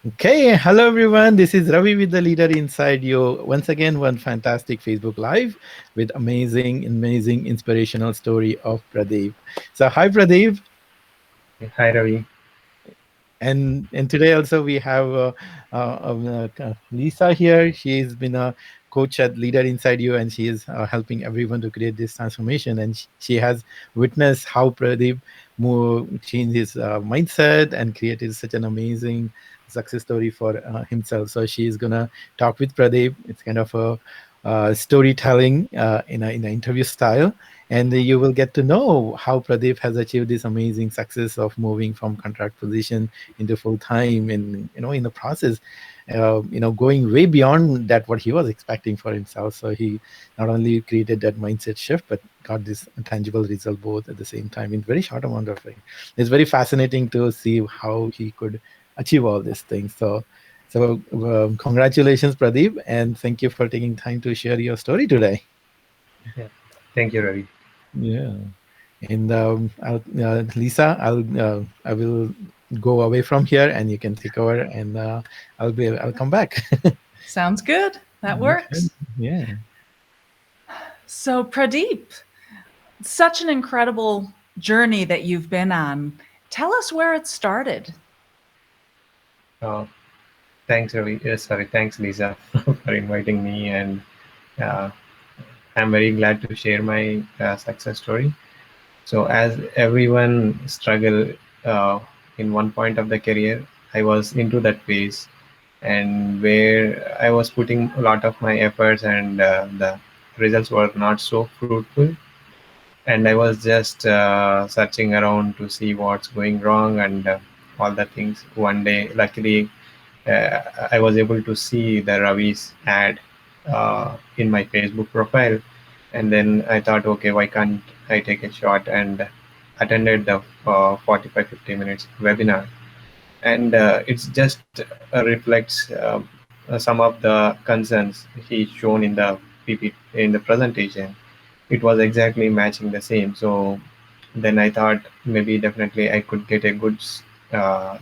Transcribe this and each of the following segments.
Okay, hello everyone. This is Ravi with the Leader Inside You. Once again, one fantastic Facebook Live with amazing, inspirational story of Pradeep. So, hi Pradeep. Hi Ravi. And today also we have Lisa here. She's been a coach at Leader Inside You, and she is helping everyone to create this transformation. And she has witnessed how Pradeep changed his mindset and created such an amazing success story for himself. So she is gonna talk with Pradeep. It's kind of a storytelling in an interview style, and you will get to know how Pradeep has achieved this amazing success of moving from contract position into full time, and in the process, going way beyond that what he was expecting for himself. So he not only created that mindset shift, but got this tangible result both at the same time in very short amount of time. It's very fascinating to see how he could achieve all these things. So congratulations, Pradeep, and thank you for taking time to share your story today. Yeah. Thank you, Ravi. Yeah. And Lisa, I will go away from here, and you can take over, and I'll come back. Sounds good. That Okay. works. Yeah. So, Pradeep, such an incredible journey that you've been on. Tell us where it started. Uh, Thanks, Ravi. Sorry, thanks, Lisa, for inviting me, and uh, I'm very glad to share my success story. So, as everyone struggle uh, in one point of the career, I was into that phase, and where I was putting a lot of my efforts, and the results were not so fruitful. And I was just searching around to see what's going wrong and all the things. One day, luckily, I was able to see the Ravi's ad in my Facebook profile, and then I thought, okay, why can't I take a shot and attended the 45-50 minutes webinar, and it's just reflects some of the concerns he shown in the PP in the presentation. It was exactly matching the same. So then I thought maybe definitely I could get a good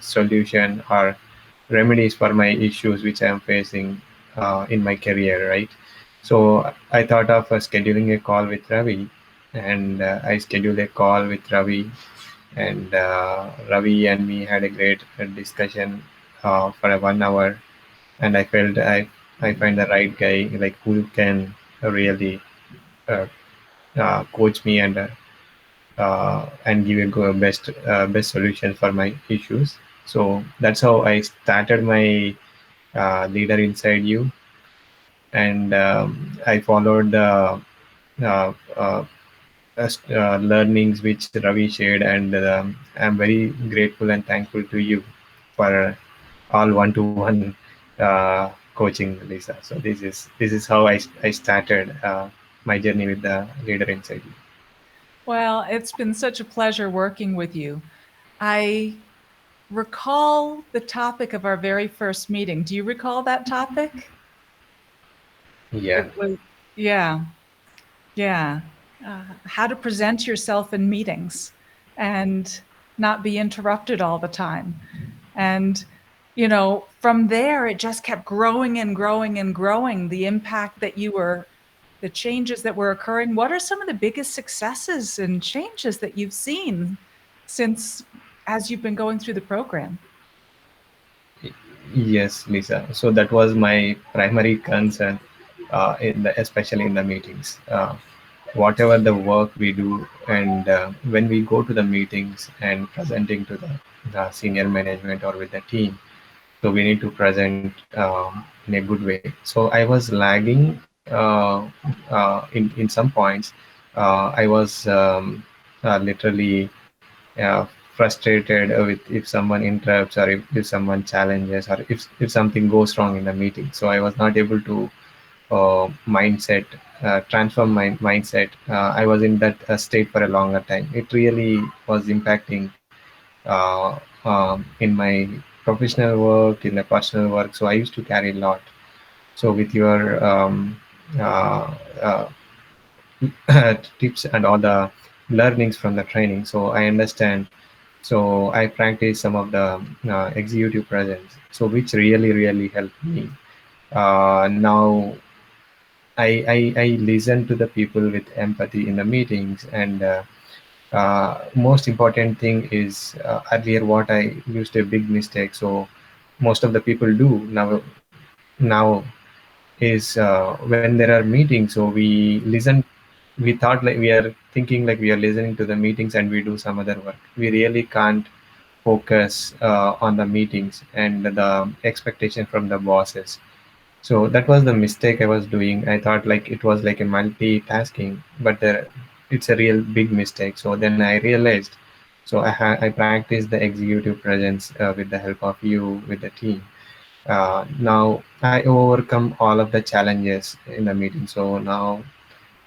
solution or remedies for my issues which I am facing in my career, right? So I thought of scheduling a call with Ravi, and I scheduled a call with Ravi, and Ravi and me had a great discussion for a 1 hour, and I felt I find the right guy like who can really uh, coach me and give a best solution for my issues. So that's how I started my leader inside you, and I followed the uh, uh, learnings which Ravi shared, and I'm very grateful and thankful to you for all one-to-one coaching, Lisa. So this is how I started my journey with the leader inside you. Well, it's been such a pleasure working with you. I recall the topic of our very first meeting. Do you recall that topic? Yeah. It was, yeah, yeah. How to present yourself in meetings and not be interrupted all the time. And, from there, it just kept growing and growing and growing. The changes that were occurring. What are some of the biggest successes and changes that you've seen since as you've been going through the program? Yes, Lisa. So that was my primary concern, especially in the meetings. Whatever the work we do, and when we go to the meetings and presenting to the senior management or with the team, so we need to present in a good way. So I was lagging in some points. I was literally frustrated with if someone interrupts, or if someone challenges, or if something goes wrong in the meeting. So I was not able to mindset transform my mindset. I was in that state for a longer time. It really was impacting in my professional work, in the personal work. So I used to carry a lot. So with your uh, uh, tips and all the learnings from the training, so I understand So I practice some of the executive presence, so which really helped me. Now I listen to the people with empathy in the meetings, and most important thing is, earlier what I used a big mistake. So most of the people do now is, when there are meetings, so we listen. We thought like we are thinking like we are listening to the meetings and we do some other work. We really can't focus on the meetings and the expectation from the bosses. So that was the mistake I was doing. I thought like it was like a multitasking, but it's a real big mistake. So then I realized. So I practiced the executive presence with the help of you with the team. Now I overcome all of the challenges in the meeting. So now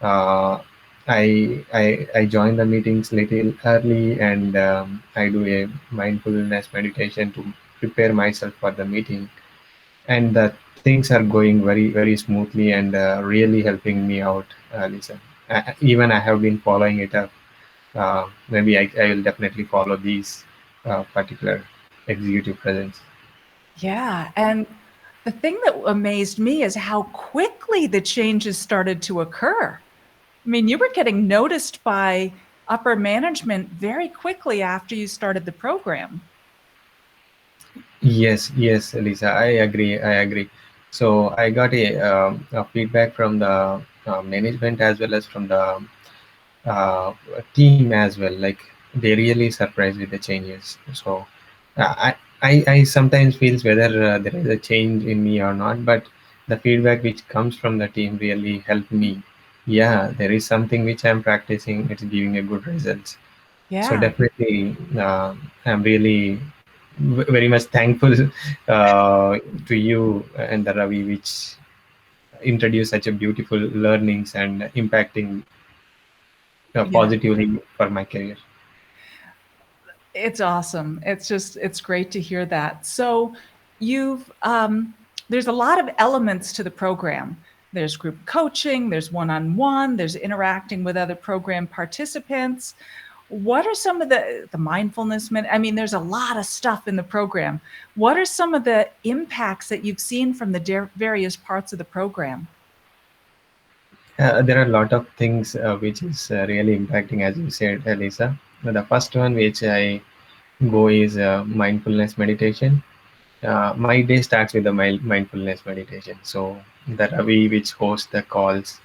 uh, I join the meetings little early, and I do a mindfulness meditation to prepare myself for the meeting, and the things are going very smoothly and really helping me out, Lisa. Even I have been following it up. Maybe I will definitely follow these particular executive presence. Yeah. And the thing that amazed me is how quickly the changes started to occur. I mean, you were getting noticed by upper management very quickly after you started the program. Yes, Lisa, I agree. So I got a feedback from the management as well as from the uh, team as well. Like they really surprised with the changes. So I sometimes feels whether there is a change in me or not, but the feedback which comes from the team really helped me. Yeah, there is something which I'm practicing. It's giving a good results. So Yeah. definitely, I'm really very much thankful to you and the Ravi, which introduced such a beautiful learnings and impacting Yeah. positively for my career. It's awesome. It's great to hear that. So there's a lot of elements to the program. There's group coaching, there's one-on-one, there's interacting with other program participants. What are some of the mindfulness? I mean, there's a lot of stuff in the program. What are some of the impacts that you've seen from the various parts of the program? There are a lot of things which is really impacting, as you said, Lisa. The first one which I go is mindfulness meditation. My day starts with the mindfulness meditation. So the Ravi which hosts the calls,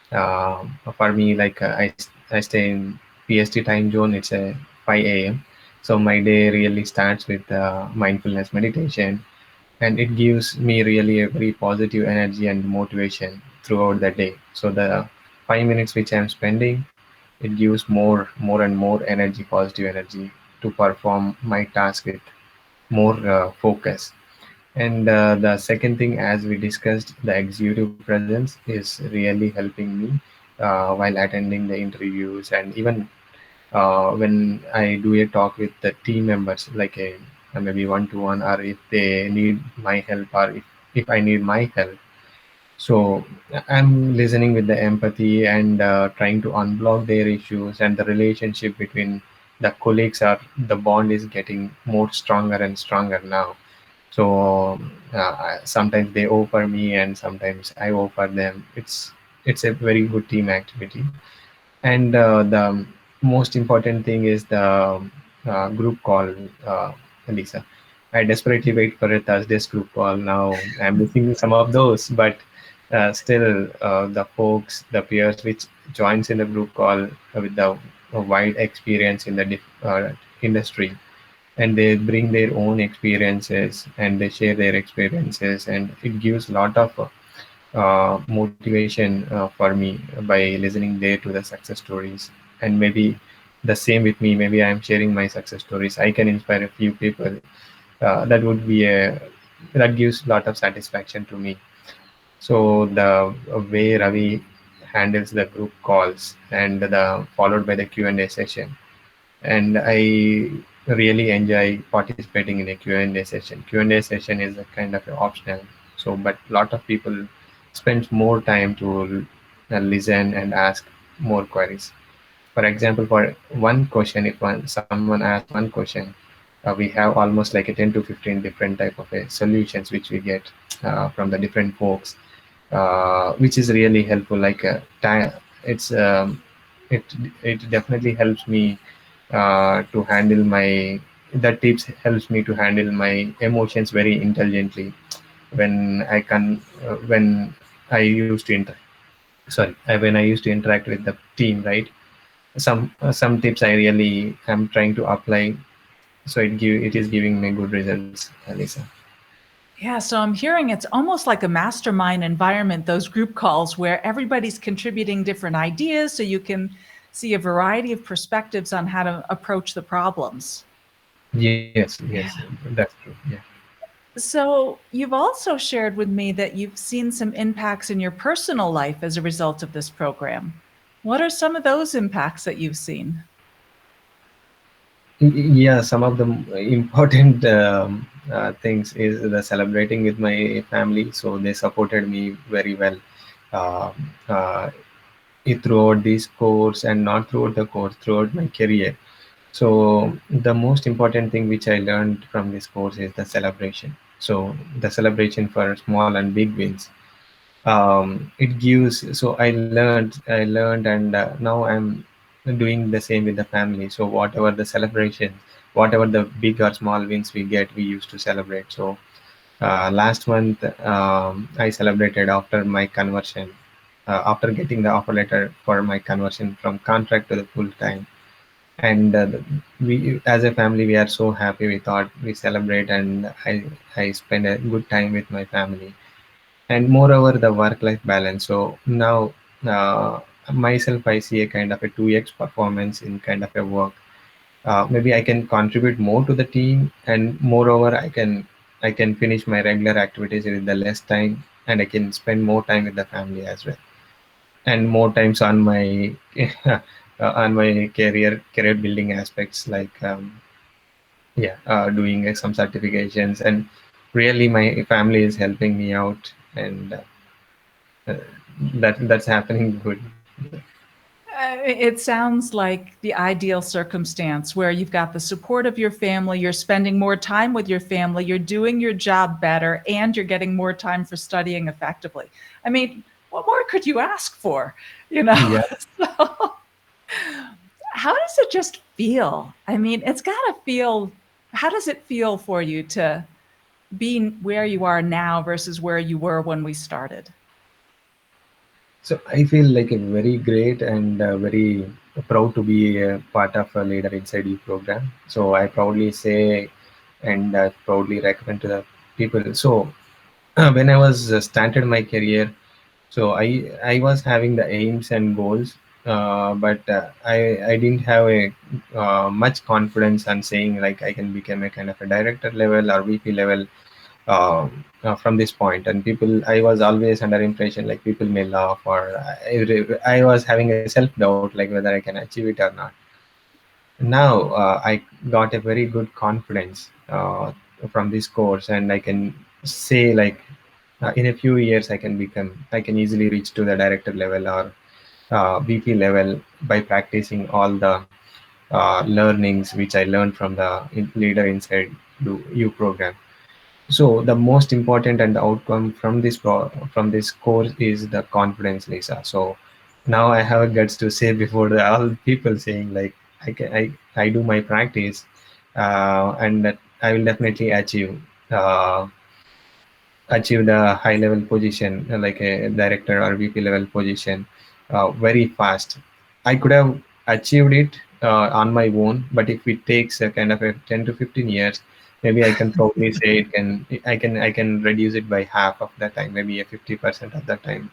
for me, like I stay in PST time zone. It's a 5 a.m. So my day really starts with mindfulness meditation, and it gives me really a very positive energy and motivation throughout the day. So the 5 minutes which I'm spending, it gives more and more energy, positive energy, to perform my task with more focus. And the second thing, as we discussed, the executive presence is really helping me while attending the interviews, and even when I do a talk with the team members, like a maybe one to one, or if they need my help, or if I need my help. So I'm listening with the empathy and trying to unblock their issues, and the relationship between the colleagues, are the bond is getting more stronger and stronger now. So sometimes they offer me and sometimes I offer them. It's a very good team activity. And the most important thing is the group call, Lisa. I desperately wait for a Thursday's group call. Now I'm missing some of those, but still, the folks, the peers which joins in the group call with the wide experience in the industry, and they bring their own experiences and they share their experiences, and it gives a lot of motivation for me by listening there to the success stories. And maybe the same with me, maybe I'm sharing my success stories, I can inspire a few people. That would be a that gives a lot of satisfaction to me. So the way Ravi handles the group calls and the followed by the Q&A session, and I really enjoy participating in a Q&A session. Q&A session is a kind of optional, so but a lot of people spend more time to listen and ask more queries. For example, for one question, if someone asks one question, we have almost like a 10 to 15 different type of solutions which we get from the different folks, which is really helpful. Like time, it's it it definitely helps me to handle my, that tips helps me to handle my emotions very intelligently when I can when I used to when I used to interact with the team, right? Some tips I really am trying to apply, so it is giving me good results, Lisa. Yeah, so I'm hearing it's almost like a mastermind environment, those group calls where everybody's contributing different ideas so you can see a variety of perspectives on how to approach the problems. Yes, Yeah. that's true. Yeah. So you've also shared with me that you've seen some impacts in your personal life as a result of this program. What are some of those impacts that you've seen? Yeah, some of the important things is the celebrating with my family. So they supported me very well uh, uh, throughout this course, and not throughout the course, throughout my career. So the most important thing which I learned from this course is the celebration. So the celebration for small and big wins. It gives. So I learned, and now I'm doing the same with the family. So whatever the celebration, whatever the big or small wins we get, we used to celebrate. So last month I celebrated after my conversion, after getting the offer letter for my conversion from contract to the full time. And we as a family, we are so happy. We thought we celebrate, and I spend a good time with my family. And moreover, the work life balance. So now uh, myself, I see a kind of a 2x performance in kind of a work. Maybe I can contribute more to the team, and moreover, I can finish my regular activities with the less time, and I can spend more time with the family as well, and more times on my on my career building aspects, like doing some certifications. And really my family is helping me out, and uh, that's happening good. Yeah. It sounds like the ideal circumstance where you've got the support of your family, you're spending more time with your family, you're doing your job better, and you're getting more time for studying effectively. I mean, what more could you ask for? You know? Yeah. So, how does it just feel? I mean, it's got to feel, how does it feel for you to be where you are now versus where you were when we started? So I feel like a very great and very proud to be a part of a Leader Inside You program. So I proudly say, and proudly recommend to the people. So when I was started my career, so I was having the aims and goals, but I didn't have a much confidence on saying like I can become a kind of a director level or VP level from this point. And people, I was always under impression like people may laugh, or I was having a self doubt like whether I can achieve it or not. Now I got a very good confidence from this course, and I can say like in a few years I can easily reach to the director level or VP level by practicing all the learnings which I learned from the Leader Inside You program. So the most important and the outcome from from this course is the confidence, Lisa. So now I have guts to say before all people saying like I do my practice, and that I will definitely uh, achieve the high level position, like a director or VP level position, very fast. I could have achieved it on my own, but if it takes a kind of a 10 to 15 years, maybe I can probably say I can reduce it by half of the time, maybe a 50% of the time.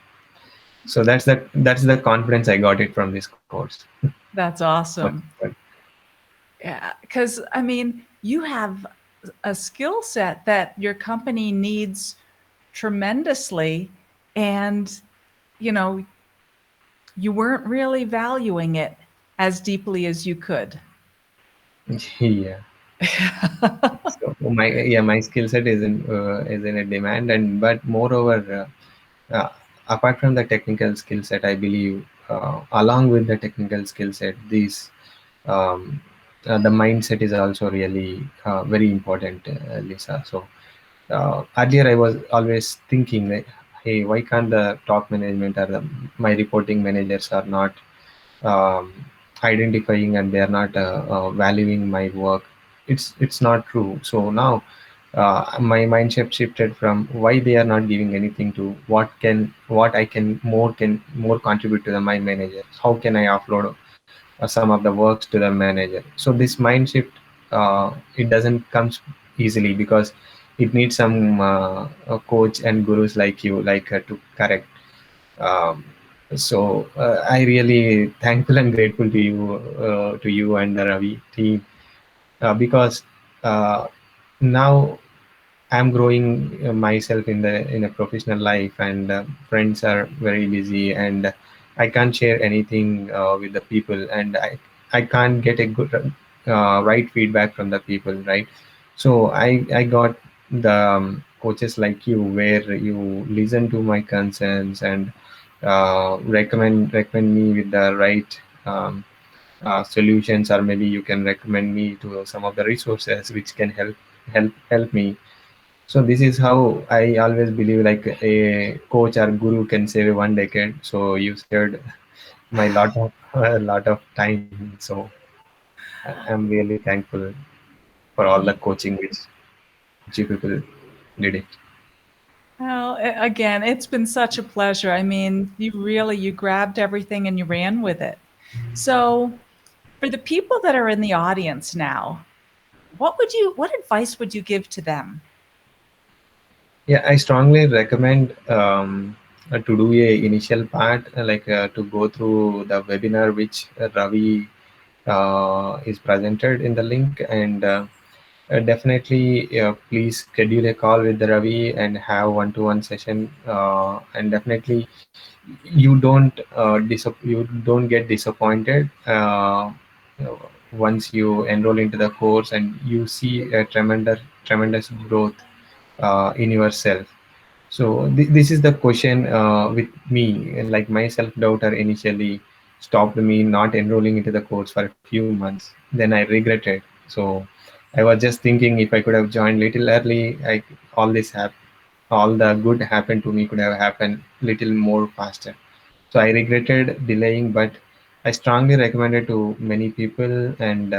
So that's the confidence I got it from this course. That's awesome. Yeah, because I mean, you have a skill set that your company needs tremendously, and you know, you weren't really valuing it as deeply as you could. Yeah. So my skill set is in a demand, and but moreover, apart from the technical skill set, I believe along with the technical skill set, these the mindset is also really very important, Lisa. So earlier I was always thinking that, hey, why can't the top management or my reporting managers are not um, identifying, and they are not valuing my work. It's not true. So now my mindset shifted from why they are not giving anything to what I can more contribute to my manager. How can I offload some of the works to the manager? So this mind shift, it doesn't comes easily, because it needs some a coach and gurus like you, like to correct. um, I really thankful and grateful to you and the Ravi team, because uh, now I'm growing myself in a professional life, and friends are very busy, and I can't share anything with the people, and I can't get a good right feedback from the people, right? So I got the coaches like you, where you listen to my concerns and recommend me with the right solutions, or maybe you can recommend me to some of the resources which can help me. So this is how I always believe, like a coach or guru can save one decade. So you saved my lot of a lot of time. So I'm really thankful for all the coaching which you people did it. Well, again, it's been such a pleasure. I mean, you grabbed everything and you ran with it. So, for the people that are in the audience now, what advice would you give to them? Yeah, I strongly recommend to do a initial part, to go through the webinar which Ravi is presented in the link, and definitely please schedule a call with the Ravi and have one-to-one session, and definitely you don't get disappointed once you enroll into the course and you see a tremendous growth in yourself. So this is the question with me, like my self-doubter initially stopped me not enrolling into the course for a few months. Then I regretted. So I was just thinking, if I could have joined little early, all this all the good happened to me could have happened little more faster. So I regretted delaying, but I strongly recommended to many people, and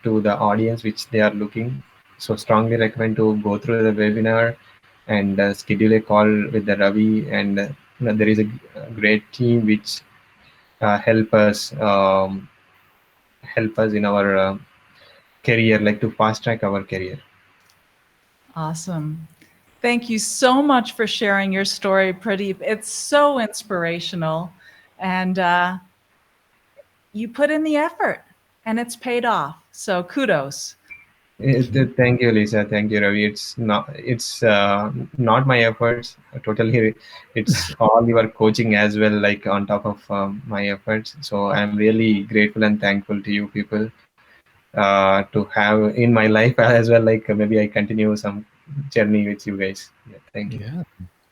to the audience which they are looking. So strongly recommend to go through the webinar and schedule a call with the Ravi, and there is a great team which help us in our career, like to fast track our career. Awesome. Thank you so much for sharing your story, Pradeep. It's so inspirational. And you put in the effort and it's paid off. So kudos. Thank you, Lisa. Thank you, Ravi. It's not my efforts totally. It's all your coaching as well, like on top of my efforts. So I'm really grateful and thankful to you people to have in my life as well. Like maybe I continue some journey with you guys. Yeah, thank you. Yeah,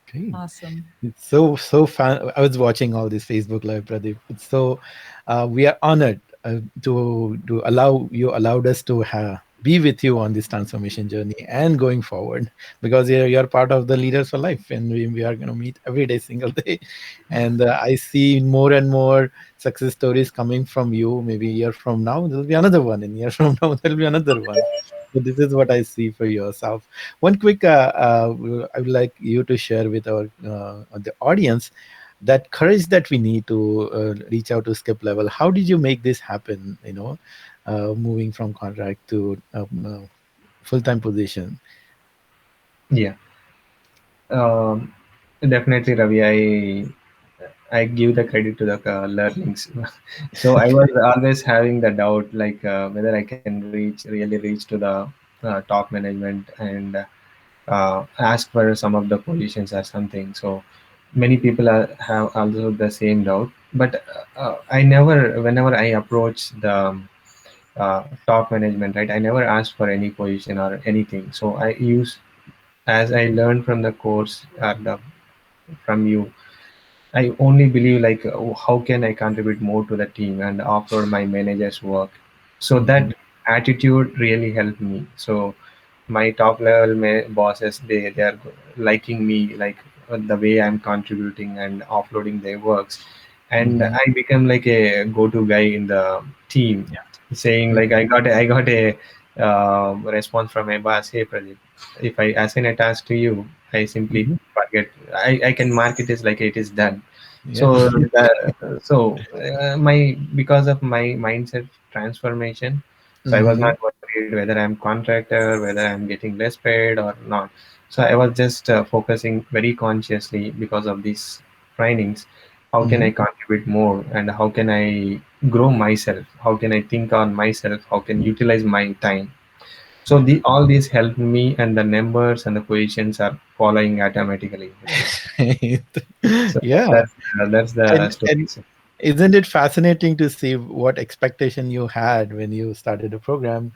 great. Awesome. It's so fun. I was watching all this Facebook Live, Pradeep. It's so we are honored to allowed us to be with you on this transformation journey and going forward, because you're part of the Leaders for Life, and we are going to meet every day, single day. And I see more and more success stories coming from you. Maybe a year from now there'll be another one, and year from now there'll be another one. So this is what I see for yourself. One quick, I would like you to share with our the audience that courage that we need to reach out to skip level. How did you make this happen? Moving from contract to full time position. Yeah, um, definitely, Ravi. I give the credit to the learnings. So I was always having the doubt, like whether I can really reach to the top management and ask for some of the positions or something. So many people have also the same doubt. But I never, whenever I approach the top management, right, I never ask for any position or anything. So I use, as I learned from the course from you, I only believe like how can I contribute more to the team and offload my manager's work. So Mm-hmm. that attitude really helped me. So my top level bosses, they are liking me like the way I'm contributing and offloading their works, and Mm-hmm. I become like a go-to guy in the team, saying Yeah. like I got a response from my boss. Hey Pradeep, if I assign a task to you, I simply Mm-hmm. forget. I can mark it as like it is done. Yeah. So my because of my mindset transformation, so I was Mm-hmm. not worried whether I'm contractor, whether I'm getting less paid or not. So I was just focusing very consciously because of these trainings. How can Mm-hmm. I contribute more, and how can I grow myself? How can I think on myself? How can utilize my time? So the all these helped me, and the numbers and the positions are following automatically, right? So Yeah. that's the story. And isn't it fascinating to see what expectation you had when you started the program,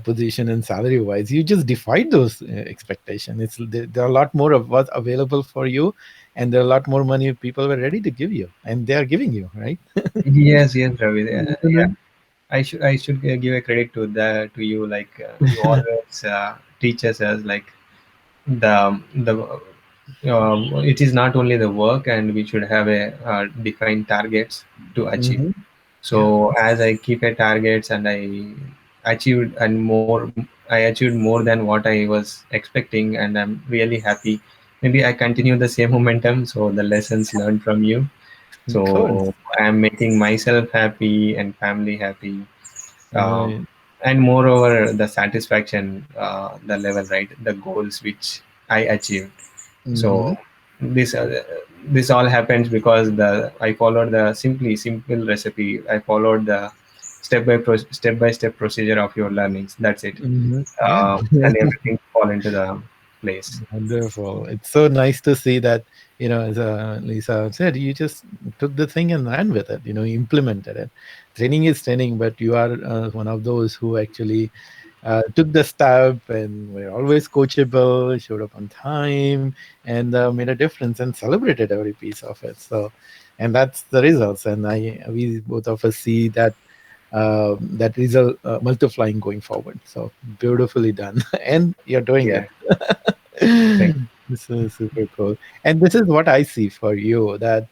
position and salary wise? You just defied those expectations. There are a lot more of what's available for you, and there are a lot more money people were ready to give you, and they are giving you, right? Yes, yes, Ravi. Isn't Yeah, it? I should give a credit to that to you. Like you always teach us as like the it is not only the work, and we should have a defined targets to achieve. Hmm. Yeah. So as I keep a targets and I achieved more than what I was expecting, and I'm really happy. Maybe I continue the same momentum. So the lessons learned from you. Of course. So I'm making myself happy and family happy, um, Right. and moreover the satisfaction, the level, right, the goals which I achieved. Hmm. So this uh, this all happens because the I followed the simple recipe. I followed the step by step procedure of your learnings. That's it. Hmm. Yeah. And everything fall into the place. Wonderful. It's so nice to see that, as Lisa said, you just took the thing and ran with it, you implemented it. Training is training, but you are one of those who actually took the step and were always coachable, showed up on time, and made a difference and celebrated every piece of it. So, and that's the results. And we both of us see that result multiplying going forward. So beautifully done, and you're doing Yeah. it. Thank This is super cool, and this is what I see for you. That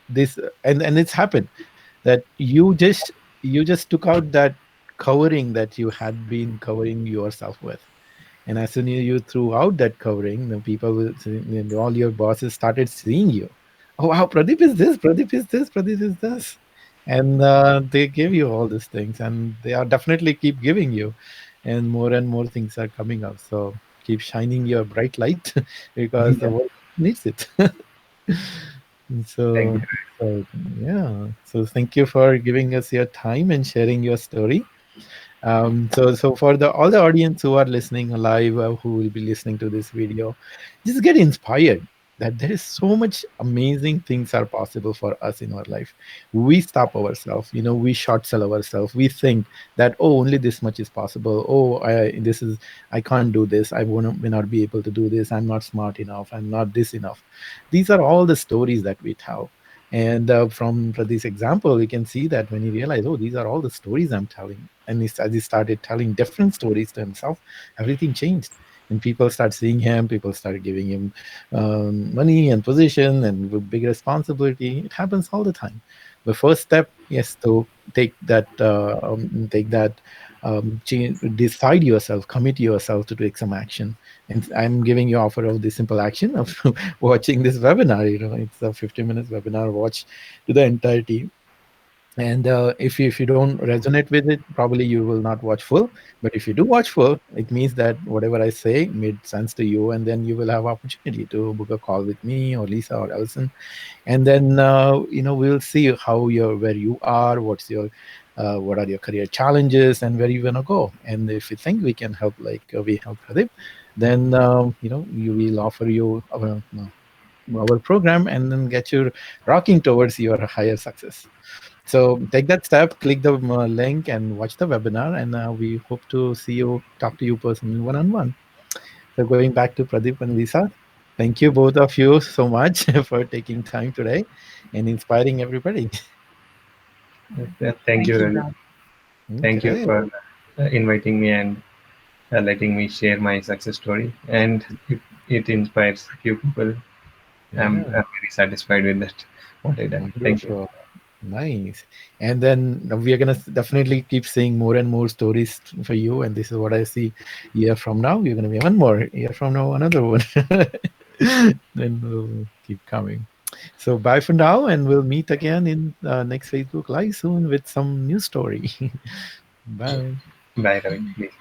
this, and it's happened that you just took out that covering that you had been covering yourself with, and as soon as you threw out that covering, the people all your bosses started seeing you. Oh wow, Pradeep is this, Pradeep is this, Pradeep is this. And they give you all these things, and they are definitely keep giving you, and more things are coming up. So keep shining your bright light because you. the Yeah. world needs it. Thank so, you. so yeah. So thank you for giving us your time and sharing your story. So for all the audience who are listening live, who will be listening to this video, just get inspired that there is so much amazing things are possible for us in our life. We stop ourselves, we short sell ourselves. We think that, oh, only this much is possible. Oh, I can't do this. May not be able to do this. I'm not smart enough. I'm not this enough. These are all the stories that we tell. And from this example, you can see that when he realized, oh, these are all the stories I'm telling. And as he started telling different stories to himself, everything changed. And people start seeing him, people start giving him money and position and with big responsibility. It happens all the time. The first step is to take that change, decide yourself, commit yourself to take some action. And I'm giving you offer of the simple action of watching this webinar. It's a 50 minutes webinar. Watch to the entirety, and if you don't resonate with it, probably you will not watch full. But if you do watch full, it means that whatever I say made sense to you, and then you will have opportunity to book a call with me or Lisa or Ellison, and then we'll see where you are, what are your career challenges, and where you want to go. And if you think we can help, like we help Pradeep, then you will offer you our program and then get you rocking towards your higher success. So take that step, click the link and watch the webinar, and we hope to talk to you personally one on one. So going back to Pradeep and Lisa. Thank you, both of you, so much for taking time today and inspiring everybody. Thank Thank you, you, Ravi. Rob. Thank you Okay. for inviting me and letting me share my success story. And if it inspires few people, Yeah. I'm very satisfied with that. What I done. Thank you. Beautiful. Nice. And then we are gonna definitely keep seeing more and more stories for you. And this is what I see year from now. You're gonna be one more. Year from now, another one. Then we'll keep coming. So bye for now, and we'll meet again in next Facebook Live soon with some new story. Bye. Bye, Ravi. Please.